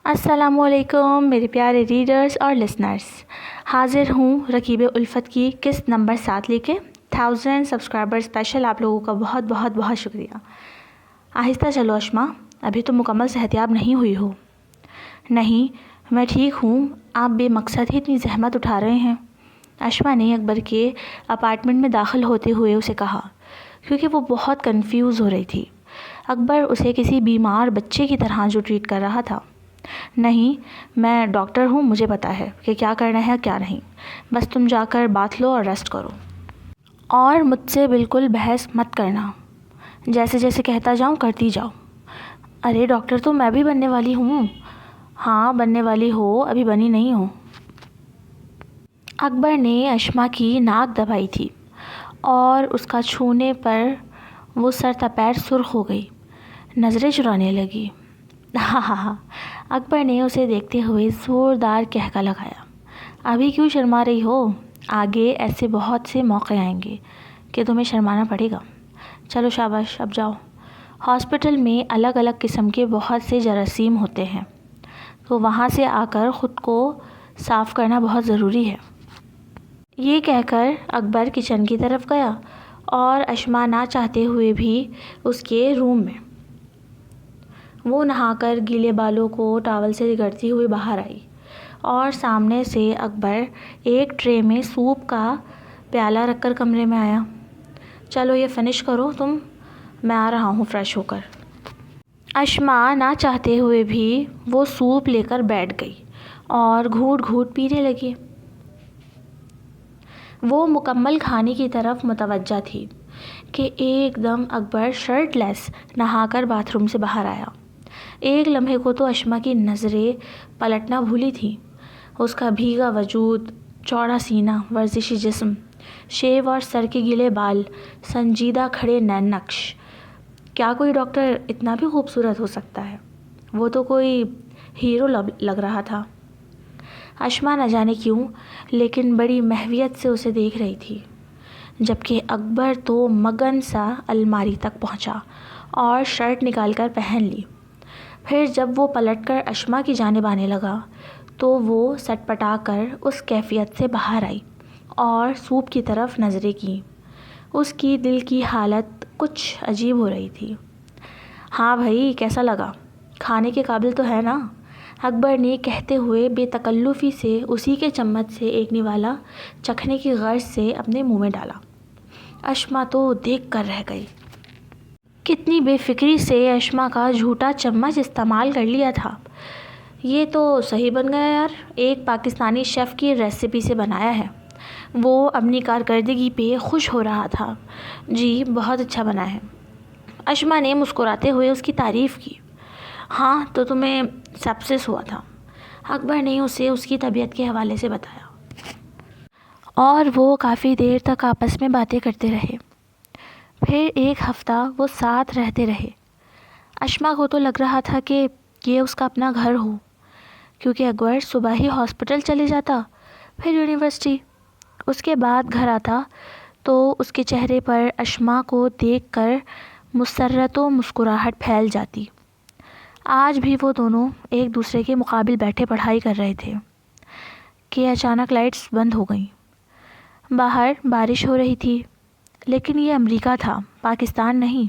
السلام علیکم میرے پیارے ریڈرز اور لسنرز، حاضر ہوں رکیب الفت کی قسط نمبر 7 لے کے 1000 سبسکرائبر اسپیشل۔ آپ لوگوں کا بہت بہت بہت شکریہ۔ آہستہ چلو اشما، ابھی تو مکمل صحتیاب نہیں ہوئی ہو۔ نہیں میں ٹھیک ہوں، آپ بے مقصد ہی اتنی زحمت اٹھا رہے ہیں، اشما نے اکبر کے اپارٹمنٹ میں داخل ہوتے ہوئے اسے کہا، کیونکہ وہ بہت کنفیوز ہو رہی تھی۔ اکبر اسے کسی بیمار بچے کی طرح جو ٹریٹ کر رہا تھا۔ نہیں میں ڈاکٹر ہوں، مجھے پتا ہے کہ کیا کرنا ہے کیا نہیں، بس تم جا کر بات لو اور ریسٹ کرو، اور مجھ سے بالکل بحث مت کرنا، جیسے جیسے کہتا جاؤں کرتی جاؤ۔ ارے ڈاکٹر تو میں بھی بننے والی ہوں۔ ہاں بننے والی ہو، ابھی بنی نہیں ہو۔ اکبر نے اشما کی ناک دبائی تھی اور اس کا چھونے پر وہ سر تپیر سرخ ہو گئی، نظریں چرانے لگی۔ ہاں ہاں ہاں، اکبر نے اسے دیکھتے ہوئے زوردار کہکا لگایا۔ ابھی کیوں شرما رہی ہو؟ آگے ایسے بہت سے موقع آئیں گے کہ تمہیں شرمانا پڑے گا۔ چلو شاباش، اب جاؤ۔ ہاسپٹل میں الگ الگ قسم کے بہت سے جراثیم ہوتے ہیں، تو وہاں سے آ کر خود کو صاف کرنا بہت ضروری ہے۔ یہ کہہ کر اکبر کچن کی طرف گیا اور اشما نہ چاہتے ہوئے بھی اس کے روم میں۔ وہ نہا کر گیلے بالوں کو ٹاول سے رگڑتی ہوئی باہر آئی اور سامنے سے اکبر ایک ٹرے میں سوپ کا پیالہ رکھ کر کمرے میں آیا۔ چلو یہ فنش کرو تم، میں آ رہا ہوں فریش ہو کر۔ اشما نہ چاہتے ہوئے بھی وہ سوپ لے کر بیٹھ گئی اور گھوٹ گھوٹ پینے لگی۔ وہ مکمل کھانے کی طرف متوجہ تھی کہ ایک دم اکبر شرٹ لیس نہا کر باتھ روم سے باہر آیا۔ ایک لمحے کو تو اشما کی نظریں پلٹنا بھولی تھیں۔ اس کا بھیگا وجود، چوڑا سینہ، ورزشی جسم، شیو اور سر کے گیلے بال، سنجیدہ کھڑے نین نقش۔ کیا کوئی ڈاکٹر اتنا بھی خوبصورت ہو سکتا ہے؟ وہ تو کوئی ہیرو لگ رہا تھا۔ اشما نہ جانے کیوں لیکن بڑی محویت سے اسے دیکھ رہی تھی، جبکہ اکبر تو مگن سا الماری تک پہنچا اور شرٹ نکال کر پہن لی۔ پھر جب وہ پلٹ کر اشما کی جانب آنے لگا تو وہ سٹ پٹا کر اس کیفیت سے باہر آئی اور سوپ کی طرف نظریں کیں۔ اس کی دل کی حالت کچھ عجیب ہو رہی تھی۔ ہاں بھائی کیسا لگا؟ کھانے کے قابل تو ہے نا؟ اکبر نے کہتے ہوئے بے تکلفی سے اسی کے چمچ سے ایک نوالا چکھنے کی غرض سے اپنے منہ میں ڈالا۔ اشما تو دیکھ کر رہ گئی۔ کتنی بے فکری سے اشما کا جھوٹا چمچ استعمال کر لیا تھا۔ یہ تو صحیح بن گیا یار، ایک پاکستانی شیف کی ریسیپی سے بنایا ہے۔ وہ اپنی کارکردگی پہ خوش ہو رہا تھا۔ جی بہت اچھا بنا ہے۔ اشما نے مسکراتے ہوئے اس کی تعریف کی۔ ہاں تو تمہیں سیپسس ہوا تھا، اکبر نے اسے اس کی طبیعت کے حوالے سے بتایا، اور وہ کافی دیر تک آپس میں باتیں کرتے رہے۔ پھر ایک ہفتہ وہ ساتھ رہتے رہے۔ اشما کو تو لگ رہا تھا کہ یہ اس کا اپنا گھر ہو، کیونکہ اکبر صبح ہی ہاسپٹل چلے جاتا، پھر یونیورسٹی، اس کے بعد گھر آتا تو اس کے چہرے پر اشما کو دیکھ کر مسرت و مسکراہٹ پھیل جاتی۔ آج بھی وہ دونوں ایک دوسرے کے مقابل بیٹھے پڑھائی کر رہے تھے کہ اچانک لائٹس بند ہو گئیں۔ باہر بارش ہو رہی تھی، لیکن یہ امریکہ تھا، پاکستان نہیں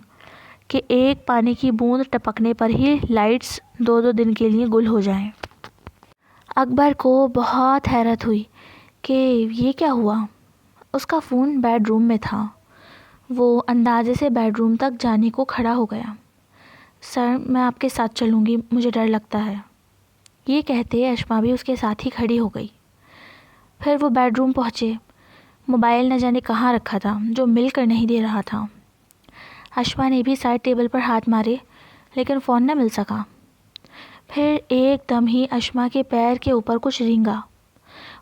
کہ ایک پانی کی بوند ٹپکنے پر ہی لائٹس 2 دن کے لیے گل ہو جائیں۔ اکبر کو بہت حیرت ہوئی کہ یہ کیا ہوا۔ اس کا فون بیڈ روم میں تھا۔ وہ اندازے سے بیڈ روم تک جانے کو کھڑا ہو گیا۔ سر میں آپ کے ساتھ چلوں گی، مجھے ڈر لگتا ہے۔ یہ کہتے اشما بھی اس کے ساتھ ہی کھڑی ہو گئی۔ پھر وہ بیڈ روم پہنچے۔ موبائل نہ جانے کہاں رکھا تھا جو مل کر نہیں دے رہا تھا۔ اشما نے بھی سائڈ ٹیبل پر ہاتھ مارے لیکن فون نہ مل سکا۔ پھر ایک دم ہی اشما کے پیر کے اوپر کچھ رینگا۔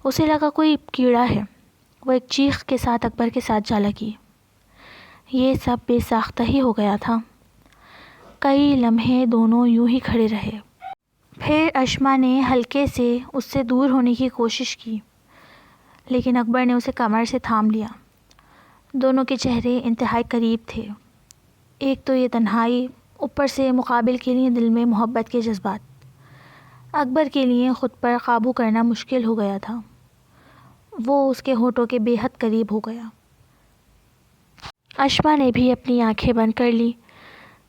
اسے لگا کوئی کیڑا ہے۔ وہ ایک چیخ کے ساتھ اکبر کے ساتھ جا لگی۔ یہ سب بے ساختہ ہی ہو گیا تھا۔ کئی لمحے دونوں یوں ہی کھڑے رہے۔ پھر اشما نے ہلکے سے اس سے دور ہونے کی کوشش کی، لیکن اکبر نے اسے کمر سے تھام لیا۔ دونوں کے چہرے انتہائی قریب تھے۔ ایک تو یہ تنہائی، اوپر سے مقابل کے لیے دل میں محبت کے جذبات۔ اکبر کے لیے خود پر قابو کرنا مشکل ہو گیا تھا۔ وہ اس کے ہونٹوں کے بے حد قریب ہو گیا۔ اشما نے بھی اپنی آنکھیں بند کر لی۔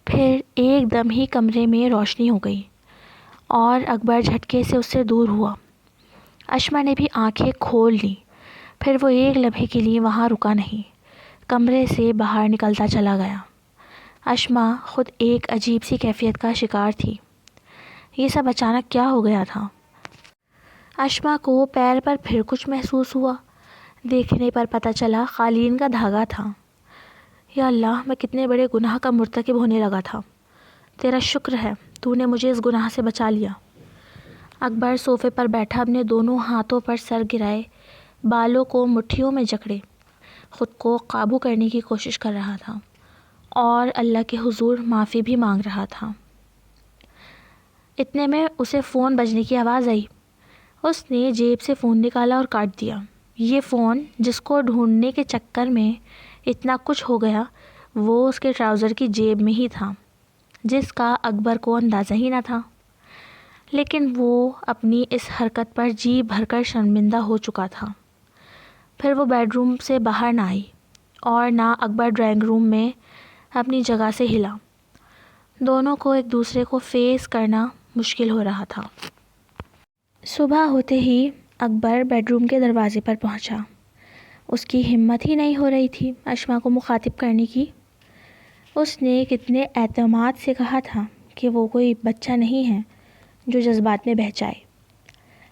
پھر ایک دم ہی کمرے میں روشنی ہو گئی اور اکبر جھٹکے سے اس سے دور ہوا۔ اشما نے بھی آنکھیں کھول لیں۔ پھر وہ ایک لمحے کے لیے وہاں رکا نہیں، کمرے سے باہر نکلتا چلا گیا۔ اشما خود ایک عجیب سی کیفیت کا شکار تھی۔ یہ سب اچانک کیا ہو گیا تھا؟ اشما کو پیر پر پھر کچھ محسوس ہوا۔ دیکھنے پر پتہ چلا قالین کا دھاگا تھا۔ یا اللہ، میں کتنے بڑے گناہ کا مرتکب ہونے لگا تھا۔ تیرا شکر ہے تو نے مجھے اس گناہ سے بچا لیا۔ اکبر صوفے پر بیٹھا اپنے دونوں ہاتھوں پر سر گرائے، بالوں کو مٹھیوں میں جکڑے خود کو قابو کرنے کی کوشش کر رہا تھا اور اللہ کے حضور معافی بھی مانگ رہا تھا۔ اتنے میں اسے فون بجنے کی آواز آئی۔ اس نے جیب سے فون نکالا اور کاٹ دیا۔ یہ فون جس کو ڈھونڈنے کے چکر میں اتنا کچھ ہو گیا، وہ اس کے ٹراؤزر کی جیب میں ہی تھا، جس کا اکبر کو اندازہ ہی نہ تھا۔ لیکن وہ اپنی اس حرکت پر جی بھر کر شرمندہ ہو چکا تھا۔ پھر وہ بیڈ روم سے باہر نہ آئی اور نہ اکبر ڈرائنگ روم میں اپنی جگہ سے ہلا۔ دونوں کو ایک دوسرے کو فیس کرنا مشکل ہو رہا تھا۔ صبح ہوتے ہی اکبر بیڈ روم کے دروازے پر پہنچا۔ اس کی ہمت ہی نہیں ہو رہی تھی اشما کو مخاطب کرنے کی۔ اس نے کتنے اعتماد سے کہا تھا کہ وہ کوئی بچہ نہیں ہے جو جذبات میں بہہ جائے،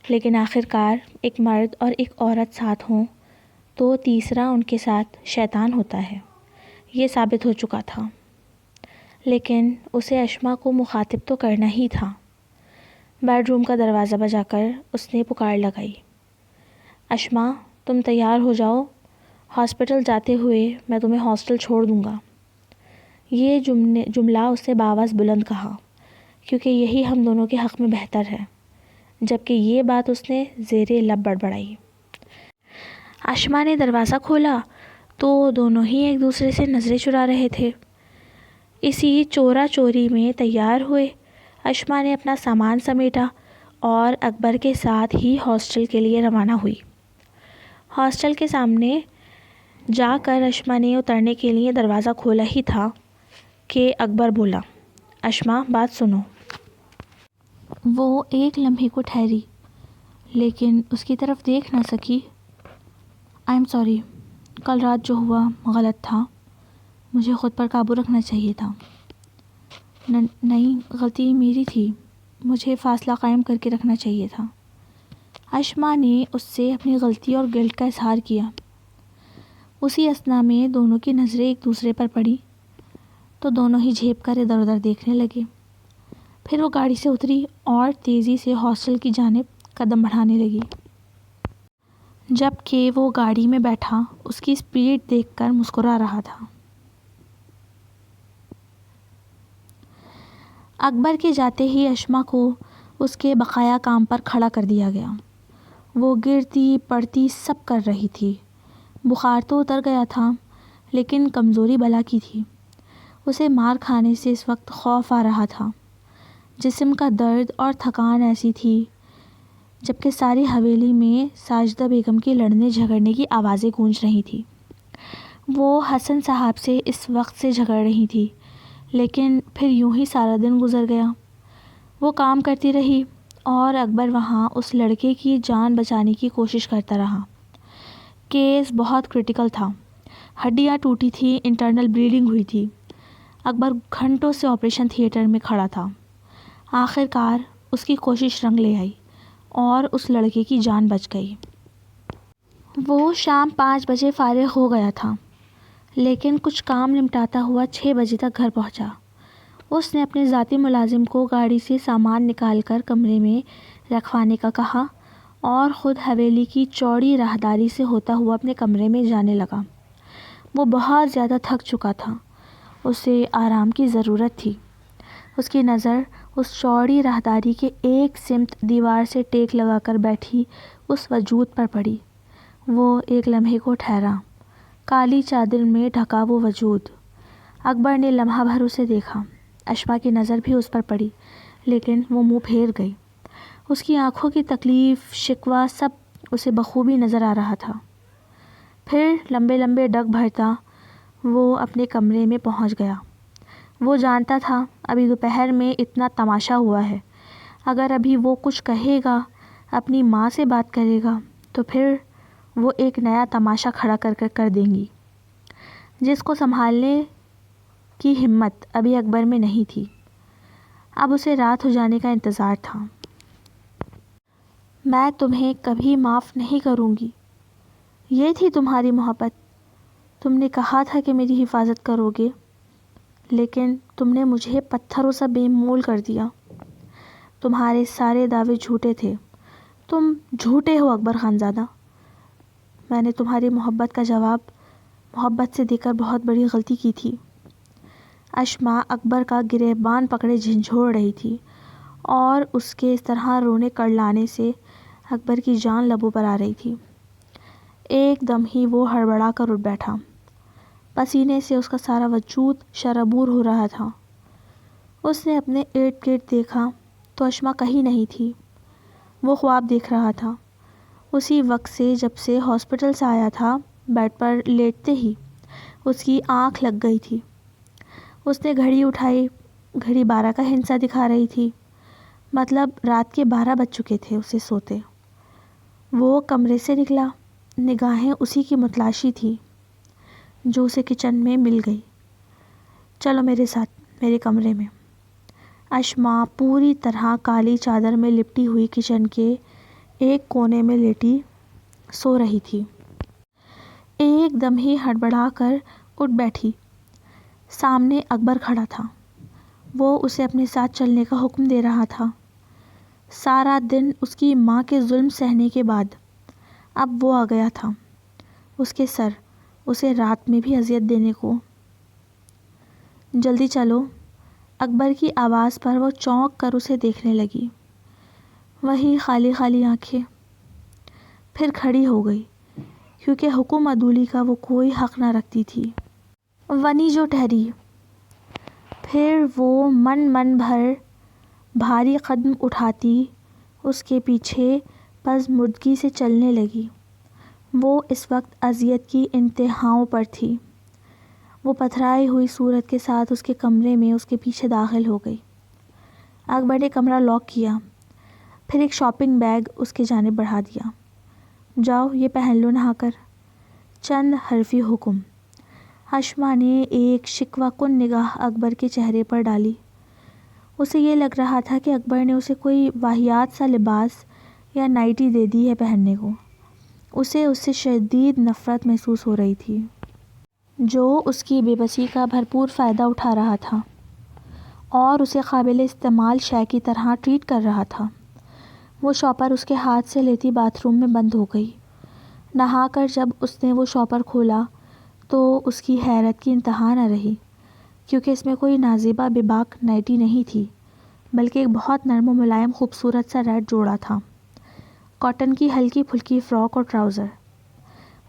لیکن آخرکار ایک مرد اور ایک عورت ساتھ ہوں تو تیسرا ان کے ساتھ شیطان ہوتا ہے، یہ ثابت ہو چکا تھا۔ لیکن اسے اشما کو مخاطب تو کرنا ہی تھا۔ بیڈ روم کا دروازہ بجا کر اس نے پکار لگائی، اشما تم تیار ہو جاؤ، ہاسپٹل جاتے ہوئے میں تمہیں ہاسٹل چھوڑ دوں گا۔ یہ جملہ اسے باآواز بلند کہا، کیونکہ یہی ہم دونوں کے حق میں بہتر ہے، جبکہ یہ بات اس نے زیر لب بڑبڑائی۔ اشما نے دروازہ کھولا تو دونوں ہی ایک دوسرے سے نظریں چرا رہے تھے۔ اسی چورا چوری میں تیار ہوئے اشما نے اپنا سامان سمیٹا اور اکبر کے ساتھ ہی ہاسٹل کے لیے روانہ ہوئی۔ ہاسٹل کے سامنے جا کر اشما نے اترنے کے لیے دروازہ کھولا ہی تھا کہ اکبر بولا، اشما بات سنو۔ وہ ایک لمحے کو ٹھہری، لیکن اس کی طرف دیکھ نہ سکی۔ آئی ایم سوری، کل رات جو ہوا غلط تھا، مجھے خود پر قابو رکھنا چاہیے تھا۔ نہیں، غلطی میری تھی، مجھے فاصلہ قائم کر کے رکھنا چاہیے تھا۔ اشما نے اس سے اپنی غلطی اور گلٹ کا اظہار کیا۔ اسی اثنا میں دونوں کی نظریں ایک دوسرے پر پڑی تو دونوں ہی جھیپ کر ادھر ادھر دیکھنے لگے۔ پھر وہ گاڑی سے اتری اور تیزی سے ہاسٹل کی جانب قدم بڑھانے لگی۔ جب کہ وہ گاڑی میں بیٹھا اس کی اسپیڈ دیکھ کر مسکرا رہا تھا۔ اکبر کے جاتے ہی اشما کو اس کے بقایا کام پر کھڑا کر دیا گیا۔ وہ گرتی پڑتی سب کر رہی تھی۔ بخار تو اتر گیا تھا، لیکن کمزوری بلا کی تھی۔ اسے مار کھانے سے اس وقت خوف آ رہا تھا۔ جسم کا درد اور تھکان ایسی تھی جبکہ ساری حویلی میں ساجدہ بیگم کی لڑنے جھگڑنے کی آوازیں گونج رہی تھی۔ وہ حسن صاحب سے اس وقت سے جھگڑ رہی تھی، لیکن پھر یوں ہی سارا دن گزر گیا۔ وہ کام کرتی رہی اور اکبر وہاں اس لڑکے کی جان بچانے کی کوشش کرتا رہا۔ کیس بہت کرٹیکل تھا، ہڈیاں ٹوٹی تھیں، انٹرنل بلیڈنگ ہوئی تھی۔ اکبر گھنٹوں سے آپریشن تھیٹر میں کھڑا تھا۔ آخر کار اس کی کوشش رنگ لے آئی اور اس لڑکے کی جان بچ گئی۔ وہ شام 5 بجے فارغ ہو گیا تھا، لیکن کچھ کام نمٹاتا ہوا 6 بجے تک گھر پہنچا۔ اس نے اپنے ذاتی ملازم کو گاڑی سے سامان نکال کر کمرے میں رکھوانے کا کہا اور خود حویلی کی چوڑی راہداری سے ہوتا ہوا اپنے کمرے میں جانے لگا۔ وہ بہت زیادہ تھک چکا تھا، اسے آرام کی ضرورت تھی۔ اس کی نظر اس چوڑی راہداری کے ایک سمت دیوار سے ٹیک لگا کر بیٹھی اس وجود پر پڑی۔ وہ ایک لمحے کو ٹھہرا، کالی چادر میں ڈھکا وہ وجود۔ اکبر نے لمحہ بھر اسے دیکھا۔ اشما کی نظر بھی اس پر پڑی، لیکن وہ منہ پھیر گئی۔ اس کی آنکھوں کی تکلیف، شکوہ سب اسے بخوبی نظر آ رہا تھا۔ پھر لمبے لمبے ڈگ بھرتا وہ اپنے کمرے میں پہنچ گیا۔ وہ جانتا تھا ابھی دوپہر میں اتنا تماشا ہوا ہے، اگر ابھی وہ کچھ کہے گا، اپنی ماں سے بات کرے گا، تو پھر وہ ایک نیا تماشا کھڑا کر دیں گی، جس کو سنبھالنے کی ہمت ابھی اکبر میں نہیں تھی۔ اب اسے رات ہو جانے کا انتظار تھا۔ میں تمہیں کبھی معاف نہیں کروں گی، یہ تھی تمہاری محبت۔ تم نے کہا تھا کہ میری حفاظت کرو گے، لیکن تم نے مجھے پتھروں سا بے مول کر دیا۔ تمہارے سارے دعوے جھوٹے تھے، تم جھوٹے ہو اکبر خان زادہ۔ میں نے تمہاری محبت کا جواب محبت سے دے کر بہت بڑی غلطی کی تھی۔ اشما اکبر کا گریبان پکڑے جھنجھوڑ رہی تھی، اور اس کے اس طرح رونے کڑلانے سے اکبر کی جان لبوں پر آ رہی تھی۔ ایک دم ہی وہ ہڑبڑا کر اٹھ بیٹھا، پسینے سے اس کا سارا وجود شرابور ہو رہا تھا۔ اس نے اپنے ارد گرد دیکھا تو اشما کہیں نہیں تھی۔ وہ خواب دیکھ رہا تھا، اسی وقت سے جب سے ہاسپٹل سے آیا تھا۔ بیڈ پر لیٹتے ہی اس کی آنکھ لگ گئی تھی۔ اس نے گھڑی اٹھائی، گھڑی 12 کا ہندسہ دکھا رہی تھی، مطلب رات کے 12 بج چکے تھے اسے سوتے۔ وہ کمرے سے نکلا، نگاہیں اسی کی متلاشی تھی جو اسے کچن میں مل گئی۔ چلو میرے ساتھ میرے کمرے میں۔ اشما پوری طرح کالی چادر میں لپٹی ہوئی کچن کے ایک کونے میں لیٹی سو رہی تھی۔ ایک دم ہی ہڑبڑا کر اٹھ بیٹھی۔ سامنے اکبر کھڑا تھا، وہ اسے اپنے ساتھ چلنے کا حکم دے رہا تھا۔ سارا دن اس کی ماں کے ظلم سہنے کے بعد اب وہ آ گیا تھا اس کے سر اسے رات میں بھی اذیت دینے کو۔ جلدی چلو۔ اکبر کی آواز پر وہ چونک کر اسے دیکھنے لگی، وہی خالی خالی آنکھیں۔ پھر کھڑی ہو گئی، کیونکہ حکم عدولی کا وہ کوئی حق نہ رکھتی تھی۔ ونی جو ٹھہری، پھر وہ من بھر بھاری قدم اٹھاتی اس کے پیچھے پزمردگی سے چلنے لگی۔ وہ اس وقت اذیت کی انتہاؤں پر تھی۔ وہ پتھرائی ہوئی صورت کے ساتھ اس کے کمرے میں اس کے پیچھے داخل ہو گئی۔ اکبر نے کمرہ لاک کیا، پھر ایک شاپنگ بیگ اس کے جانب بڑھا دیا۔ جاؤ یہ پہن لو نہا کر۔ چند حرفی حکم۔ اشما نے ایک شکوہ کن نگاہ اکبر کے چہرے پر ڈالی۔ اسے یہ لگ رہا تھا کہ اکبر نے اسے کوئی واہیات سا لباس یا نائٹی دے دی ہے پہننے کو۔ اسے اس سے شدید نفرت محسوس ہو رہی تھی، جو اس کی بے بسی کا بھرپور فائدہ اٹھا رہا تھا اور اسے قابل استعمال شے کی طرح ٹریٹ کر رہا تھا۔ وہ شاپر اس کے ہاتھ سے لیتی باتھ روم میں بند ہو گئی۔ نہا کر جب اس نے وہ شاپر کھولا تو اس کی حیرت کی انتہا نہ رہی، کیونکہ اس میں کوئی نازیبا بے باک نائٹی نہیں تھی، بلکہ ایک بہت نرم و ملائم خوبصورت سا ریڈ جوڑا تھا، کاٹن کی ہلکی پھلکی فراک اور ٹراؤزر۔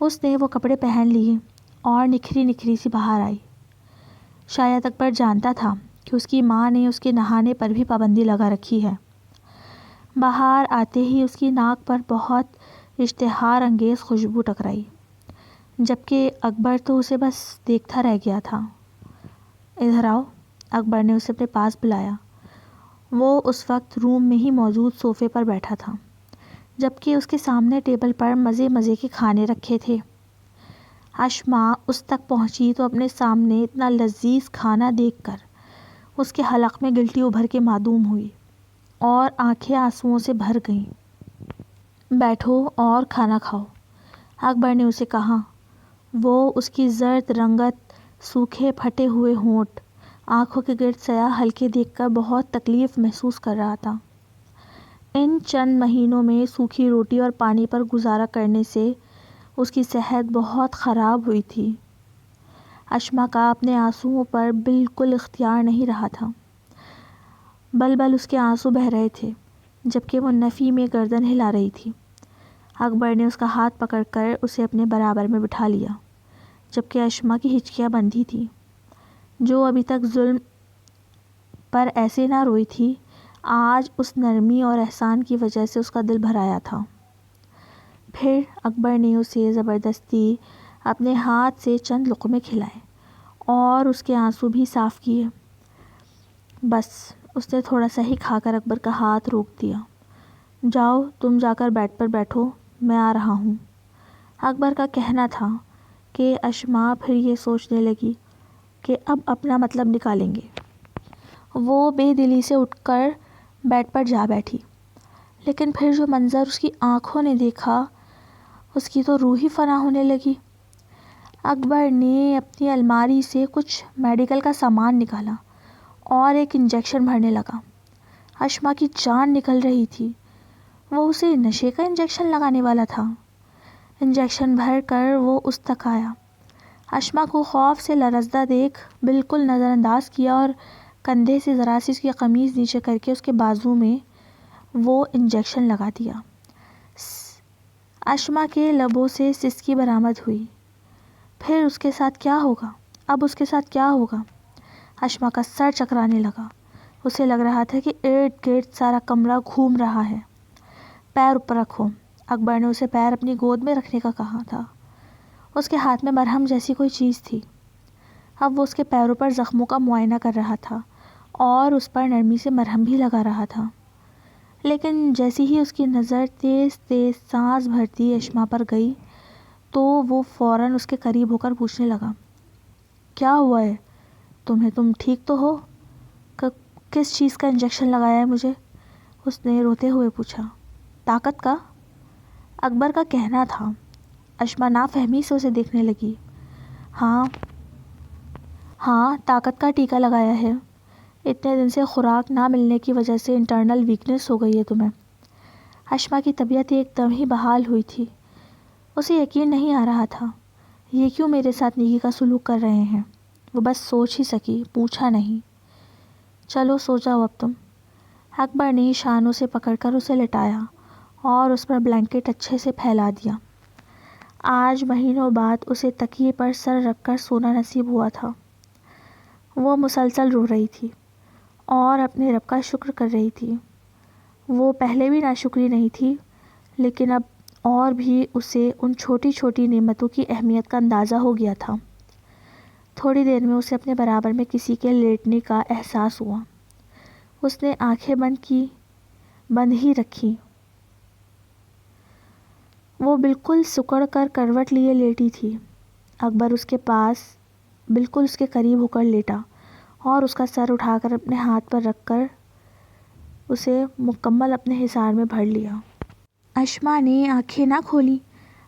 اس نے وہ کپڑے پہن لیے اور نکھری نکھری سی باہر آئی۔ شاید اکبر جانتا تھا کہ اس کی ماں نے اس کے نہانے پر بھی پابندی لگا رکھی ہے۔ باہر آتے ہی اس کی ناک پر بہت اشتہار انگیز خوشبو ٹکرائی، جبکہ اکبر تو اسے بس دیکھتا رہ گیا تھا۔ ادھر آؤ، اکبر نے اسے اپنے پاس بلایا۔ وہ اس وقت روم میں ہی موجود صوفے پر بیٹھا تھا، جبکہ اس کے سامنے ٹیبل پر مزے کے کھانے رکھے تھے۔ اشما اس تک پہنچی تو اپنے سامنے اتنا لذیذ کھانا دیکھ کر اس کے حلق میں گلٹی ابھر کے معدوم ہوئی اور آنکھیں آنسوؤں سے بھر گئیں۔ بیٹھو اور کھانا کھاؤ، اکبر نے اسے کہا۔ وہ اس کی زرد رنگت، سوکھے پھٹے ہوئے ہونٹ، آنکھوں کے گرد سیاہ حلقے دیکھ کر بہت تکلیف محسوس کر رہا تھا۔ ان چند مہینوں میں سوکھی روٹی اور پانی پر گزارا کرنے سے اس کی صحت بہت خراب ہوئی تھی۔ اشما کا اپنے آنسوؤں پر بالکل اختیار نہیں رہا تھا۔ بل اس کے آنسو بہہ رہے تھے، جبکہ وہ نفی میں گردن ہلا رہی تھی۔ اکبر نے اس کا ہاتھ پکڑ کر اسے اپنے برابر میں بٹھا لیا، جبکہ اشما کی ہچکیاں بندھی تھیں، جو ابھی تک ظلم پر ایسے نہ روئی تھی، آج اس نرمی اور احسان کی وجہ سے اس کا دل بھر آیا تھا۔ پھر اکبر نے اسے زبردستی اپنے ہاتھ سے چند لقمے کھلائے اور اس کے آنسو بھی صاف کیے۔ بس اس نے تھوڑا سا ہی کھا کر اکبر کا ہاتھ روک دیا۔ جاؤ تم جا کر بیڈ پر بیٹھو، میں آ رہا ہوں، اکبر کا کہنا تھا کہ اشما پھر یہ سوچنے لگی کہ اب اپنا مطلب نکالیں گے۔ وہ بے دلی سے اٹھ کر بیڈ پر جا بیٹھی، لیکن پھر جو منظر اس کی آنکھوں نے دیکھا اس کی تو روح ہی فنا ہونے لگی۔ اکبر نے اپنی الماری سے کچھ میڈیکل کا سامان نکالا اور ایک انجیکشن بھرنے لگا۔ اشما کی جان نکل رہی تھی، وہ اسے نشے کا انجیکشن لگانے والا تھا۔ انجیکشن بھر کر وہ اس تک آیا، اشما کو خوف سے لرزدہ دیکھ بالکل نظر انداز کیا اور کندھے سے ذرا سی اس کی قمیض نیچے کر کے اس کے بازو میں وہ انجیکشن لگا دیا۔ اشما کے لبوں سے سسکی برآمد ہوئی۔ پھر اس کے ساتھ کیا ہوگا؟ اب اس کے ساتھ کیا ہوگا؟ اشما کا سر چکرانے لگا، اسے لگ رہا تھا کہ ارد گرد سارا کمرہ گھوم رہا ہے۔ پیر اوپر رکھو، اکبر نے اسے پیر اپنی گود میں رکھنے کا کہا تھا۔ اس کے ہاتھ میں مرہم جیسی کوئی چیز تھی۔ اب وہ اس کے پیروں پر زخموں کا معائنہ کر رہا تھا اور اس پر نرمی سے مرہم بھی لگا رہا تھا، لیکن جیسی ہی اس کی نظر تیز تیز سانس بھرتی اشما پر گئی تو وہ فوراً اس کے قریب ہو کر پوچھنے لگا، کیا ہوا ہے تمہیں؟ تم ٹھیک تو ہو؟ کس چیز کا انجیکشن لگایا ہے مجھے؟ اس نے روتے ہوئے پوچھا۔ طاقت کا، اکبر کا کہنا تھا۔ اشما نافہمی سے اسے دیکھنے لگی۔ ہاں طاقت کا ٹیکہ لگایا ہے، اتنے دن سے خوراک نہ ملنے کی وجہ سے انٹرنل ویکنس ہو گئی ہے تمہیں۔ اشما کی طبیعت ایک دم ہی بحال ہوئی تھی، اسے یقین نہیں آ رہا تھا یہ کیوں میرے ساتھ نیکی کا سلوک کر رہے ہیں۔ وہ بس سوچ ہی سکی، پوچھا نہیں۔ چلو سو جاؤ اب تم، اکبر نے شانوں سے پکڑ کر اسے لٹایا اور اس پر بلینکٹ اچھے سے پھیلا دیا۔ آج مہینوں بعد اسے تکیے پر سر رکھ کر سونا نصیب ہوا تھا۔ وہ مسلسل رو رہی تھی اور اپنے رب کا شکر کر رہی تھی۔ وہ پہلے بھی ناشکری نہیں تھی، لیکن اب اور بھی اسے ان چھوٹی چھوٹی نعمتوں کی اہمیت کا اندازہ ہو گیا تھا۔ تھوڑی دیر میں اسے اپنے برابر میں کسی کے لیٹنے کا احساس ہوا۔ اس نے آنکھیں بند ہی رکھی۔ وہ بالکل سکڑ کر کروٹ لیے لیٹی تھی۔ اکبر اس کے پاس بالکل اس کے قریب ہو کر لیٹا اور اس کا سر اٹھا کر اپنے ہاتھ پر رکھ کر اسے مکمل اپنے حصار میں بھر لیا۔ اشما نے آنکھیں نہ کھولی۔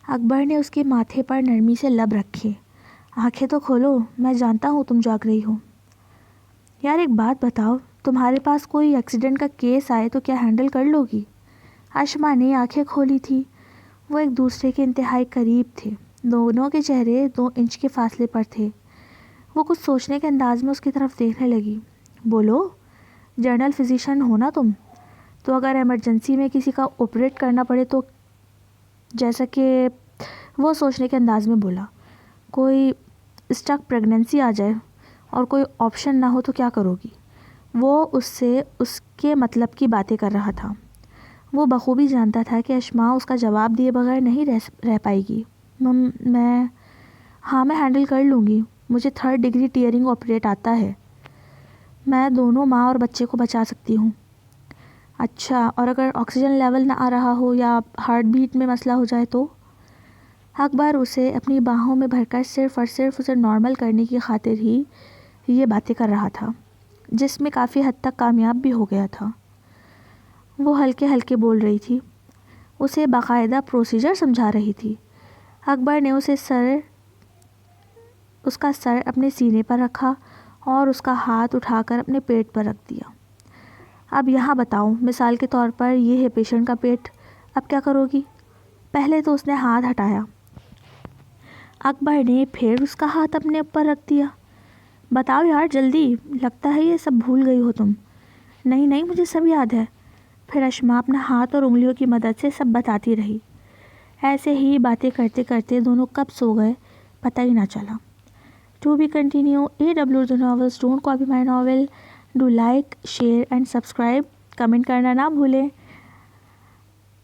اکبر نے اس کے ماتھے پر نرمی سے لب رکھے۔ آنکھیں تو کھولو، میں جانتا ہوں تم جاگ رہی ہو۔ یار ایک بات بتاؤ، تمہارے پاس کوئی ایکسیڈنٹ کا کیس آئے تو کیا ہینڈل کر لو گی؟ اشما نے آنکھیں کھولی تھی۔ وہ ایک دوسرے کے انتہائی قریب تھے، دونوں کے چہرے 2 انچ کے فاصلے پر تھے۔ وہ کچھ سوچنے کے انداز میں اس کی طرف دیکھنے لگی۔ بولو، جنرل فزیشین ہو نا تم؟ تو اگر ایمرجنسی میں کسی کا آپریٹ کرنا پڑے تو؟ جیسا کہ وہ سوچنے کے انداز میں بولا، کوئی اسٹک پریگننسی آ جائے اور کوئی آپشن نہ ہو تو کیا کرو گی؟ وہ اس سے اس کے مطلب کی باتیں کر رہا تھا۔ وہ بخوبی جانتا تھا کہ اشما اس کا جواب دیے بغیر نہیں رہ پائے گی۔ میں ہینڈل کر لوں گی، مجھے 3rd ڈگری ٹیئرنگ آپریٹ آتا ہے، میں دونوں ماں اور بچے کو بچا سکتی ہوں۔ اچھا، اور اگر آکسیجن لیول نہ آ رہا ہو یا ہارٹ بیٹ میں مسئلہ ہو جائے تو؟ اکبر اسے اپنی باہوں میں بھر کر صرف اور صرف اسے نارمل کرنے کی خاطر ہی یہ باتیں کر رہا تھا، جس میں کافی حد تک کامیاب بھی ہو گیا تھا۔ وہ ہلکے ہلکے بول رہی تھی، اسے باقاعدہ پروسیجر سمجھا رہی تھی۔ اکبر نے اس کا سر اپنے سینے پر رکھا اور اس کا ہاتھ اٹھا کر اپنے پیٹ پر رکھ دیا۔ اب یہاں بتاؤ، مثال کے طور پر یہ ہے پیشنٹ کا پیٹ، اب کیا کرو گی؟ پہلے تو اس نے ہاتھ ہٹایا۔ اکبر نے پھر اس کا ہاتھ اپنے اوپر رکھ دیا۔ بتاؤ یار جلدی، لگتا ہے یہ سب بھول گئی ہو تم۔ نہیں مجھے سب یاد ہے۔ پھر اشما اپنا ہاتھ اور انگلیوں کی مدد سے سب بتاتی رہی۔ ایسے ہی باتیں کرتے کرتے دونوں کب سو گئے پتہ ہی نہ چلا۔ To be continue. AW the novels. Don't copy my novel. Do like, share and subscribe. Comment کرنا نہ بھولیں.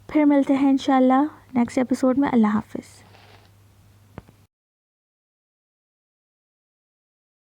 پھر ملتے ہیں انشاءاللہ نیکسٹ ایپیسوڈ میں. اللہ حافظ.